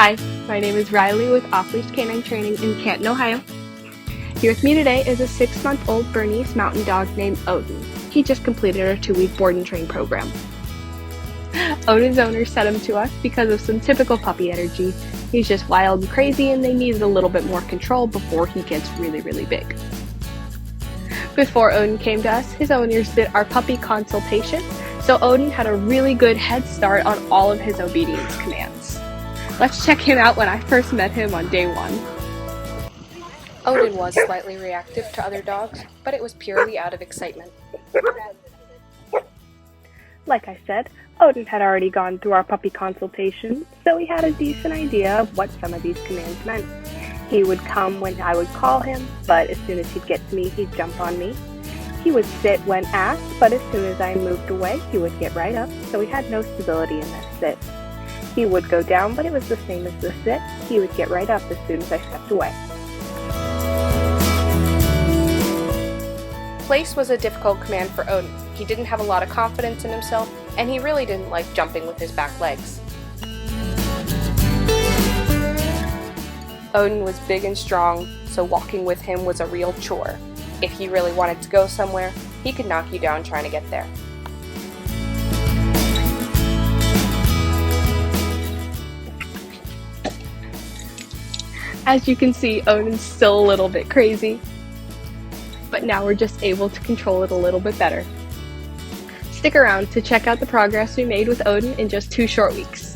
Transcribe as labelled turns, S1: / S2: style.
S1: Hi, my name is Riley with Off Leash K9 Training in Canton, Ohio. Here with me today is a 6-month-old Bernese mountain dog named Odin. He just completed our 2-week board and train program. Odin's owner sent him to us because of some typical puppy energy. He's just wild and crazy, and they needed a little bit more control before he gets really big. Before Odin came to us, his owners did our puppy consultation, so Odin had a really good head start on all of his obedience commands. Let's check him out when I first met him on day 1.
S2: Odin was slightly reactive to other dogs, but it was purely out of excitement.
S1: Like I said, Odin had already gone through our puppy consultation, so he had a decent idea of what some of these commands meant. He would come when I would call him, but as soon as he'd get to me, he'd jump on me. He would sit when asked, but as soon as I moved away, he would get right up, so he had no stability in that sit. He would go down, but it was the same as the sit. He would get right up as soon as I stepped away.
S2: Place was a difficult command for Odin. He didn't have a lot of confidence in himself, and he really didn't like jumping with his back legs. Odin was big and strong, so walking with him was a real chore. If he really wanted to go somewhere, he could knock you down trying to get there.
S1: As you can see, Odin's still a little bit crazy, but now we're just able to control it a little bit better. Stick around to check out the progress we made with Odin in just 2 short weeks.